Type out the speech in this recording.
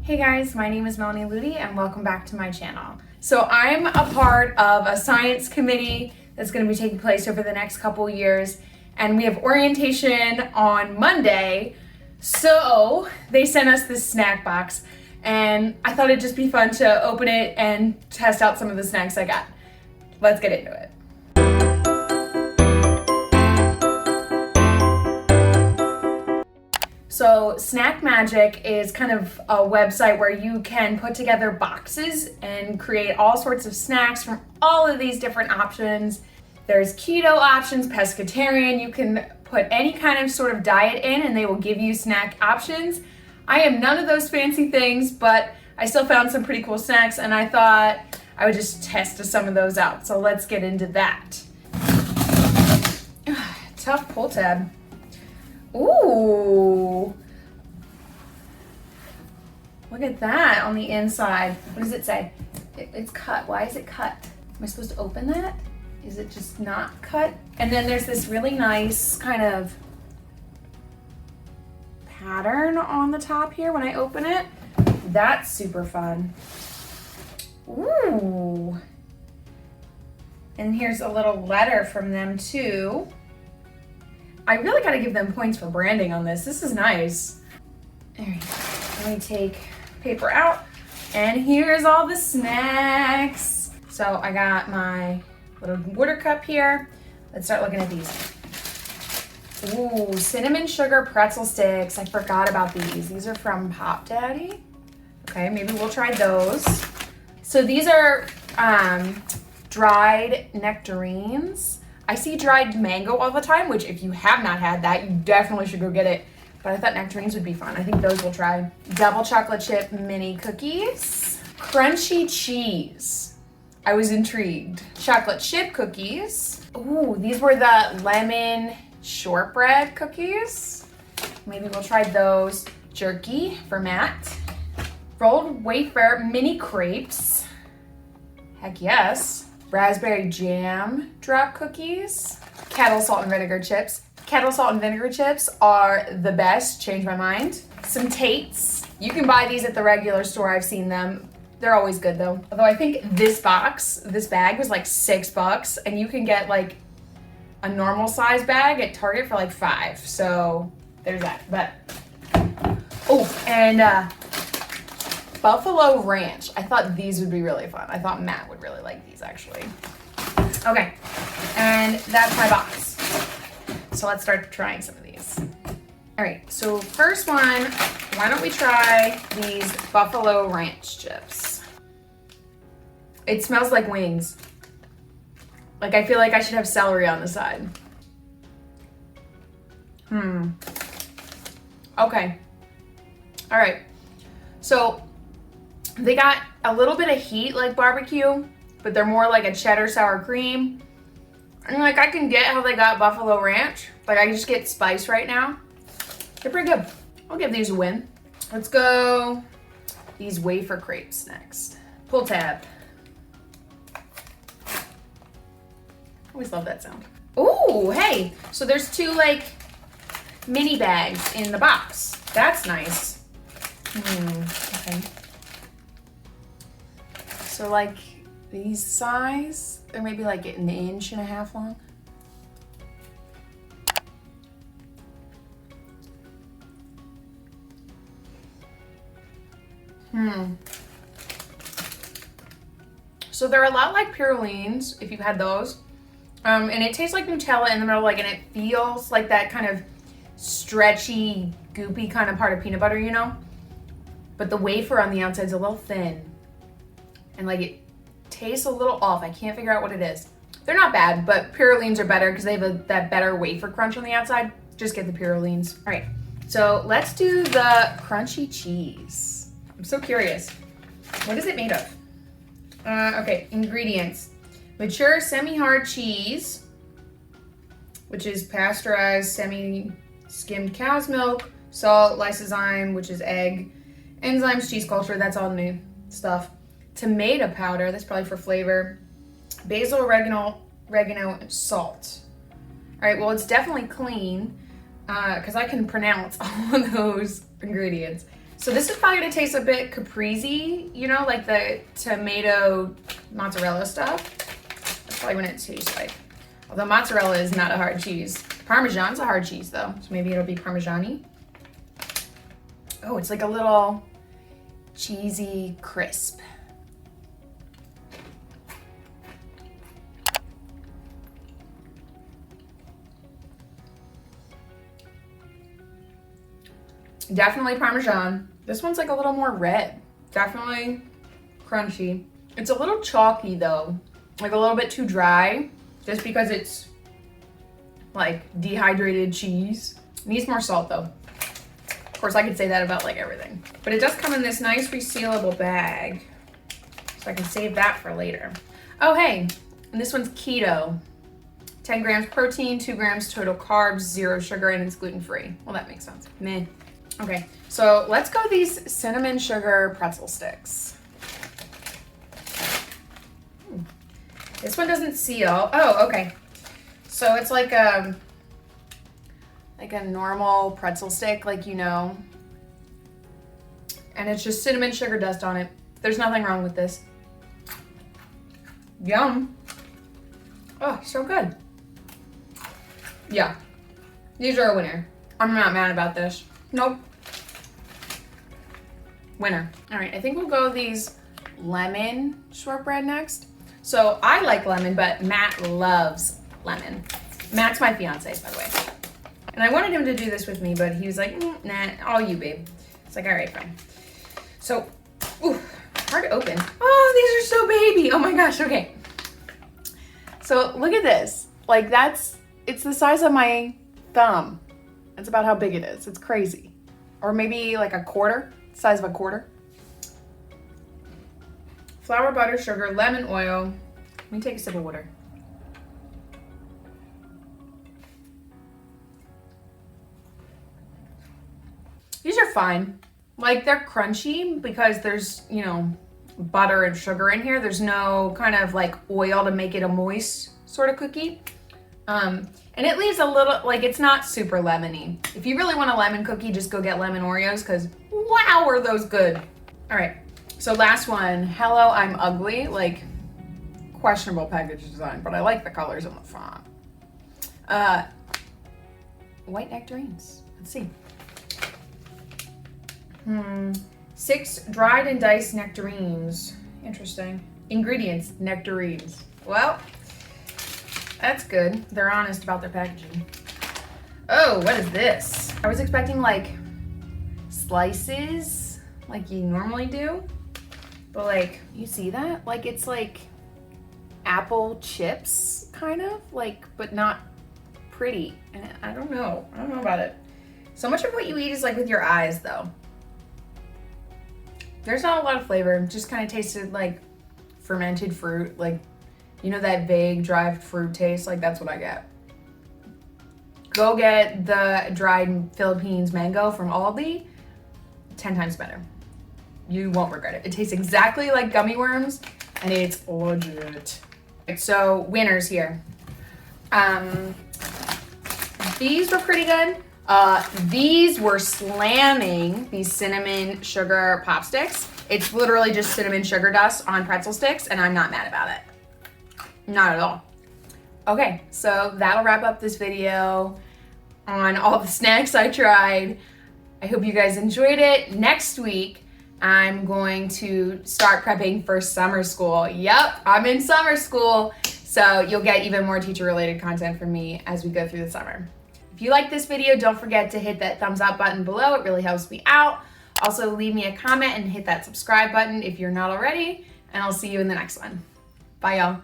Hey guys, my name is Melanie Ludy and welcome back to my channel. So I'm a part of a science committee that's going to be taking place over the next couple years, and we have orientation on Monday. So they sent us this snack box and I thought it'd just be fun to open it and test out some of the snacks I got. Let's get into it. So Snackmagic is kind of a website where you can put together boxes and create all sorts of snacks from all of these different options. There's keto options, pescatarian, you can put any kind of sort of diet in and they will give you snack options. I am none of those fancy things, but I still found some pretty cool snacks and I thought I would just test some of those out. So let's get into that. Tough pull tab. Ooh, look at that on the inside. What does it say? It's cut. Why is it cut? Am I supposed to open that? Is it just not cut? And then there's this really nice kind of pattern on the top here when I open it. That's super fun. Ooh. And here's a little letter from them too. I really gotta give them points for branding on this. This is nice. All right, let me take paper out. And here's all the snacks. So I got my little water cup here. Let's start looking at these. Ooh, cinnamon sugar pretzel sticks. I forgot about these. These are from Pop Daddy. Okay, maybe we'll try those. So these are dried nectarines. I see dried mango all the time, which if you have not had that, you definitely should go get it. But I thought nectarines would be fun. I think those we'll try. Double chocolate chip mini cookies. Crunchy cheese. I was intrigued. Chocolate chip cookies. Ooh, these were the lemon shortbread cookies. Maybe we'll try those. Jerky for Matt. Rolled wafer mini crepes. Heck yes. Raspberry jam drop cookies. Kettle salt and vinegar chips. Kettle salt and vinegar chips are the best. Changed my mind. Some Tates. You can buy these at the regular store. I've seen them. They're always good though. Although I think this bag was like $6 and you can get like a normal size bag at Target for like $5. So there's that. But, oh, and Buffalo Ranch. I thought these would be really fun. I thought Matt would really like these actually. Okay, and that's my box. So let's start trying some of these. All right, so first one, why don't we try these Buffalo Ranch chips? It smells like wings. Like I feel like I should have celery on the side. Okay. All right, so they got a little bit of heat like barbecue, but they're more like a cheddar sour cream. And like I can get how they got Buffalo Ranch. Like I just get spice right now. They're pretty good. I'll give these a win. Let's go these wafer crepes next. Pull tab. Always love that sound. Ooh, hey. So there's two like mini bags in the box. That's nice. Okay. So like these size, they're maybe like an inch and a half long. So they're a lot like Purolines, if you've had those. And it tastes like Nutella in the middle, like, and it feels like that kind of stretchy, goopy kind of part of peanut butter, you know? But the wafer on the outside is a little thin. And like it tastes a little off. I can't figure out what it is. They're not bad, but Purolines are better because they have that better wafer crunch on the outside. Just get the Purolines. All right, so let's do the crunchy cheese. I'm so curious. What is it made of? Okay, ingredients. Mature semi-hard cheese, which is pasteurized semi-skimmed cow's milk, salt, lysozyme, which is egg, enzymes, cheese culture, that's all new stuff. Tomato powder, that's probably for flavor. Basil, oregano, and salt. All right, well, it's definitely clean because I can pronounce all of those ingredients. So this is probably gonna taste a bit caprese, you know, like the tomato mozzarella stuff. That's probably what it tastes like. Although mozzarella is not a hard cheese. Parmesan's a hard cheese though, so maybe it'll be Parmesan-y. Oh, it's like a little cheesy crisp. Definitely Parmesan. This one's like a little more red. Definitely crunchy. It's a little chalky though, like a little bit too dry, just because it's like dehydrated cheese. It needs more salt though. Of course, I could say that about like everything. But it does come in this nice resealable bag, so I can save that for later. Oh hey, and this one's keto. 10 grams protein, 2 grams total carbs, 0 sugar, and it's gluten-free. Well, that makes sense. Meh. Okay, so let's go these cinnamon sugar pretzel sticks. This one doesn't seal. Oh, okay. So it's like a normal pretzel stick, like you know. And it's just cinnamon sugar dust on it. There's nothing wrong with this. Yum. Oh, so good. Yeah, these are a winner. I'm not mad about this. Nope. Winner. All right, I think we'll go these lemon shortbread next. So I like lemon, but Matt loves lemon. Matt's my fiance, by the way. And I wanted him to do this with me, but he was like, nah, all you, babe. It's like, all right, fine. So, ooh, hard to open. Oh, these are so baby. Oh my gosh, okay. So look at this. Like it's the size of my thumb. That's about how big it is. It's crazy. Or maybe like a quarter, size of a quarter. Flour, butter, sugar, lemon oil. Let me take a sip of water. These are fine. Like they're crunchy because there's, you know, butter and sugar in here. There's no kind of like oil to make it a moist sort of cookie. And it leaves a little, like it's not super lemony. If you really want a lemon cookie, just go get lemon Oreos because wow, are those good. All right, so last one, Hello, I'm Ugly. Like questionable package design, but I like the colors on the front. White nectarines, let's see. 6 dried and diced nectarines. Interesting. Ingredients, nectarines. Well, that's good. They're honest about their packaging. Oh, what is this? I was expecting like slices like you normally do, but like, you see that? Like it's like apple chips kind of like, but not pretty. And I don't know about it. So much of what you eat is like with your eyes though. There's not a lot of flavor. It just kind of tasted like fermented fruit, like, you know, that vague dried fruit taste. Like that's what I get. Go get the dried Philippines mango from Aldi. 10 times better. You won't regret it. It tastes exactly like gummy worms and it's legit. So winners here. These were pretty good. These were slamming, these cinnamon sugar pop sticks. It's literally just cinnamon sugar dust on pretzel sticks and I'm not mad about it. Not at all. Okay, so that'll wrap up this video on all the snacks I tried. I hope you guys enjoyed it. Next week, I'm going to start prepping for summer school. Yep, I'm in summer school. So you'll get even more teacher-related content from me as we go through the summer. If you like this video, don't forget to hit that thumbs up button below. It really helps me out. Also, leave me a comment and hit that subscribe button if you're not already. And I'll see you in the next one. Bye, y'all.